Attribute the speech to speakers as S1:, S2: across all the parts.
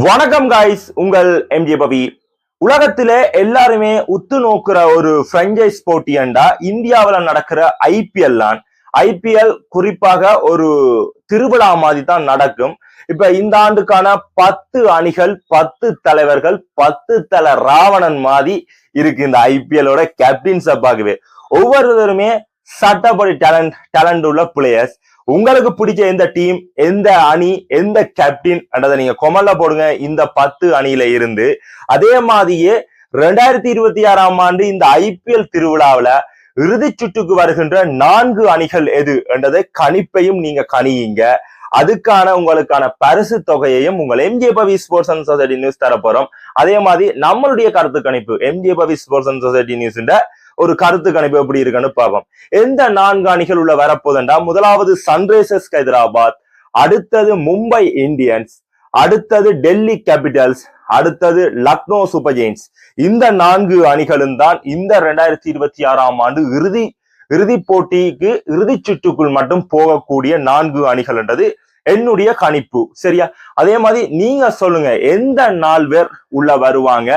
S1: வணக்கம் காய்ஸ், உங்கள் எம்ஜே பவி. உலகத்தில எல்லாருமே உத்து நோக்குற ஒரு பிரான்சைஸ் போட்டியண்டா இந்தியாவில நடக்கிற ஐபிஎல் தான். ஐபிஎல் குறிப்பாக ஒரு திருவிழா மாதிரி தான் நடக்கும். இப்ப இந்த ஆண்டுக்கான 10 அணிகள், 10 தலைவர்கள், 10 தல ராவணன் மாதிரி இருக்கு இந்த ஐபிஎலோட கேப்டன்ஷிப்பாகவே. ஒவ்வொருவருமே சட்டப்படி டேலண்ட் உள்ள பிளேயர்ஸ். உங்களுக்கு பிடிச்ச எந்த டீம், எந்த அணி, எந்த கேப்டன் என்றதை நீங்க கொமெண்ட்ல போடுங்க. இந்த 10 அணியில இருந்து அதே மாதிரியே 2026ஆம் ஆண்டு இந்த ஐபிஎல் திருவிழாவில இறுதி சுற்றுக்கு வருகின்ற 4 அணிகள் எது என்றதை கணிப்பையும் நீங்க கணியுங்க. அதுக்கான உங்களுக்கான பரிசு தொகையையும் உங்கள் MJ Pavi sports and society news தரப்போறோம். அதே மாதிரி நம்மளுடைய கருத்து கணிப்பு MJ Pavi sports and society news ஒரு கருத்து கணிப்பு எப்படி இருக்குன்னு பார்ப்போம். எந்த 4 அணிகள் உள்ள வரப்போதண்டா, முதலாவது சன்ரைசர்ஸ் ஹைதராபாத், அடுத்தது மும்பை இந்தியன்ஸ், அடுத்தது டெல்லி கேபிட்டல்ஸ், அடுத்தது லக்னோ சூப்பர் ஜெயின்ஸ். இந்த 4 அணிகளும் தான் இந்த 2026ஆம் ஆண்டு இறுதி போட்டிக்கு இறுதி சுற்றுக்குள் மட்டும் போகக்கூடிய 4 அணிகள் என்றது என்னுடைய கணிப்பு. சரியா? அதே மாதிரி நீங்க சொல்லுங்க, எந்த 4 பேர் உள்ள வருவாங்க,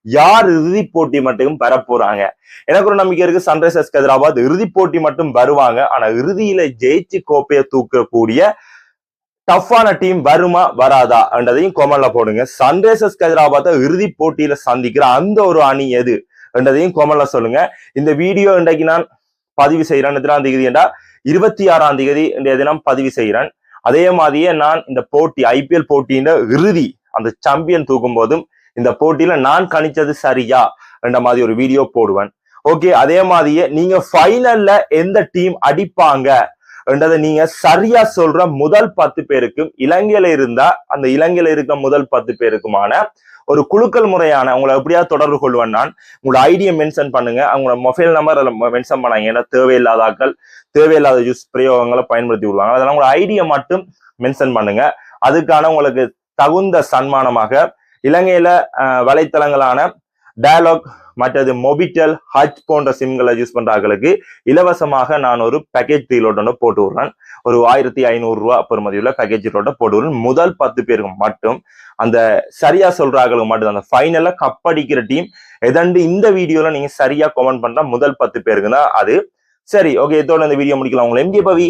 S1: யார் இறுதி போட்டி மட்டும் பெற போறாங்க? எனக்கு ஒரு நம்பிக்கை இருக்கு, சன்ரைசர்ஸ் ஹைதராபாத் இறுதி போட்டி மட்டும் வருவாங்க. ஆனா இறுதியில ஜெயிச்சு கோப்பையை தூக்கக்கூடிய டஃப்பான டீம் வருமா வராதா என்றதையும் கொமெண்ட்ல போடுங்க. சன்ரைசர்ஸ் ஹைதராபாத்தை இறுதி போட்டியில சந்திக்கிற அந்த ஒரு அணி எது என்றதையும் கொமெண்ட்ல சொல்லுங்க. இந்த வீடியோ இன்றைக்கு நான் பதிவு செய்யறேன். எத்தனாம் தேதி என்றா 26ஆம் தேதி இன்றைய தினம் பதிவு செய்யறேன். அதே மாதிரியே நான் இந்த போட்டி ஐபிஎல் போட்டியின் இறுதி அந்த சாம்பியன் தூக்கும் போதும் இந்த போட்டியில நான் கணிச்சது சரியா என்ற மாதிரி ஒரு வீடியோ போடுவேன். ஓகே, அதே மாதிரியே நீங்க ஃபைனல்ல எந்த டீம் அடிப்பாங்க என்றதை நீங்க சரியா சொல்ற முதல் 10 பேருக்கும், இலங்கையில இருந்தா அந்த இலங்கையில இருக்க முதல் 10 பேருக்குமான ஒரு குழுக்கள் முறையான உங்களை எப்படியாவது தொடர்பு கொள்வேன். நான் உங்களோட ஐடியை மென்ஷன் பண்ணுங்க, அவங்களோட மொபைல் நம்பர் அதில் மென்ஷன் பண்ணாங்க. ஏன்னா தேவையில்லாத ஆட்கள் தேவையில்லாத யூஸ் பிரயோகங்களை பயன்படுத்தி விடுவாங்க. அதெல்லாம் உங்களோட ஐடியை மட்டும் மென்ஷன் பண்ணுங்க. அதுக்கான உங்களுக்கு தகுந்த சன்மானமாக இலங்கையில வலைத்தளங்களான டயலாக், மற்றது மொபிட்டல், ஹச் போன்ற சிம்களை யூஸ் பண்றாங்களுக்கு இலவசமாக நான் ஒரு பேக்கேஜ் ரீலோட போட்டு விடுறேன். ஒரு 1500 ரூபாய் பெறுமதியுள்ள பேக்கேஜ் ரீலோட போட்டு விடுறேன். முதல் 10 பேருக்கு மட்டும், அந்த சரியா சொல்றாங்களுக்கு மட்டும், அந்த ஃபைனல்ல கப்படிக்கிற டீம் எதண்டு இந்த வீடியோல நீங்க சரியா கமெண்ட் பண்ற முதல் 10 பேருக்கு தான் அது. சரி, ஓகே, இதோட இந்த வீடியோ முடிக்கலாம். உங்களை எம்ஜே பவி,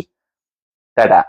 S1: டாடா.